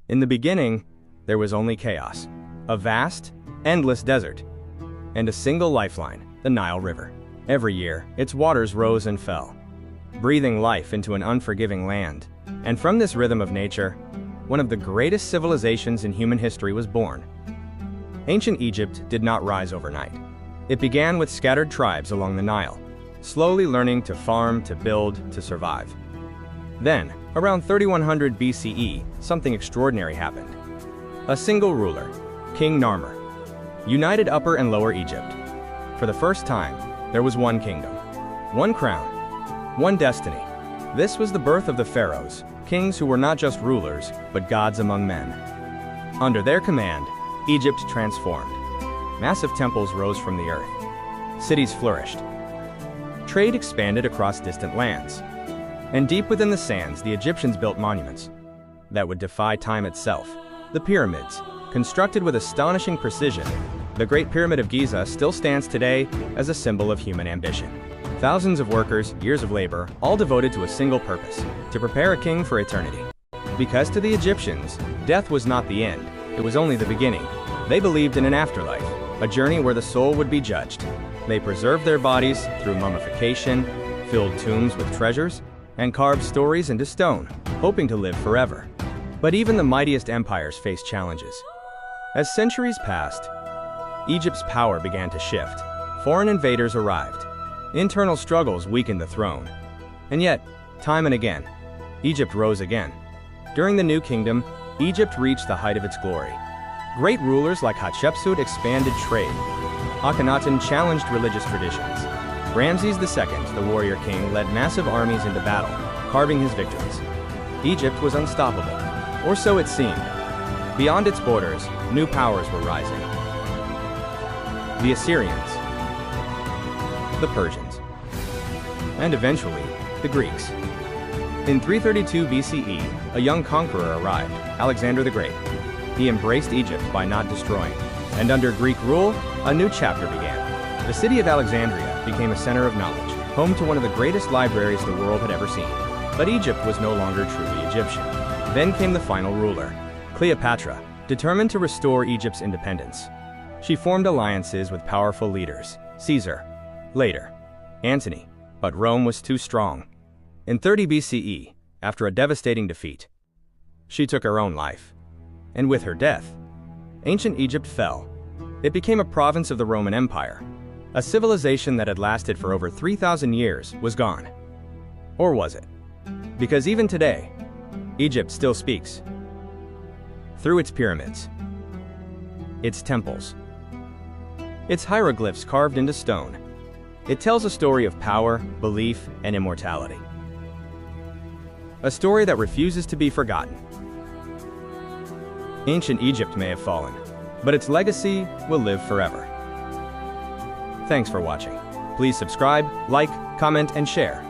In the beginning, there was only chaos, a vast, endless desert, and a single lifeline, the Nile River. Every year, its waters rose and fell, breathing life into an unforgiving land. And from this rhythm of nature, one of the greatest civilizations in human history was born. Ancient Egypt did not rise overnight. It began with scattered tribes along the Nile, slowly learning to farm, to build, to survive. Then, around 3100 BCE, something extraordinary happened. A single ruler, King Narmer, united Upper and Lower Egypt. For the first time, there was one kingdom, one crown, one destiny. This was the birth of the Pharaohs, kings who were not just rulers, but gods among men. Under their command, Egypt transformed. Massive temples rose from the earth. Cities flourished. Trade expanded across distant lands. And deep within the sands, the Egyptians built monuments that would defy time itself. The pyramids, constructed with astonishing precision, the Great Pyramid of Giza still stands today as a symbol of human ambition. Thousands of workers, years of labor, all devoted to a single purpose, to prepare a king for eternity. Because to the Egyptians, death was not the end, it was only the beginning. They believed in an afterlife, a journey where the soul would be judged. They preserved their bodies through mummification, filled tombs with treasures, and carved stories into stone, hoping to live forever. But even the mightiest empires faced challenges. As centuries passed, Egypt's power began to shift. Foreign invaders arrived. Internal struggles weakened the throne. And yet, time and again, Egypt rose again. During the New Kingdom, Egypt reached the height of its glory. Great rulers like Hatshepsut expanded trade. Akhenaten challenged religious traditions. Ramses II, the warrior king, led massive armies into battle, carving his victories. Egypt was unstoppable, or so it seemed. Beyond its borders, new powers were rising. The Assyrians, the Persians, and eventually, the Greeks. In 332 BCE, a young conqueror arrived, Alexander the Great. He embraced Egypt by not destroying, and under Greek rule, a new chapter began. The city of Alexandria became a center of knowledge, home to one of the greatest libraries the world had ever seen. But Egypt was no longer truly Egyptian. Then came the final ruler, Cleopatra, determined to restore Egypt's independence. She formed alliances with powerful leaders, Caesar, later, Antony, but Rome was too strong. In 30 BCE, after a devastating defeat, she took her own life. And with her death, ancient Egypt fell. It became a province of the Roman Empire. A civilization that had lasted for over 3,000 years was gone. Or was it? Because even today, Egypt still speaks. Through its pyramids, its temples, its hieroglyphs carved into stone, it tells a story of power, belief, and immortality. A story that refuses to be forgotten. Ancient Egypt may have fallen, but its legacy will live forever. Thanks for watching. Please subscribe, like, comment, and share.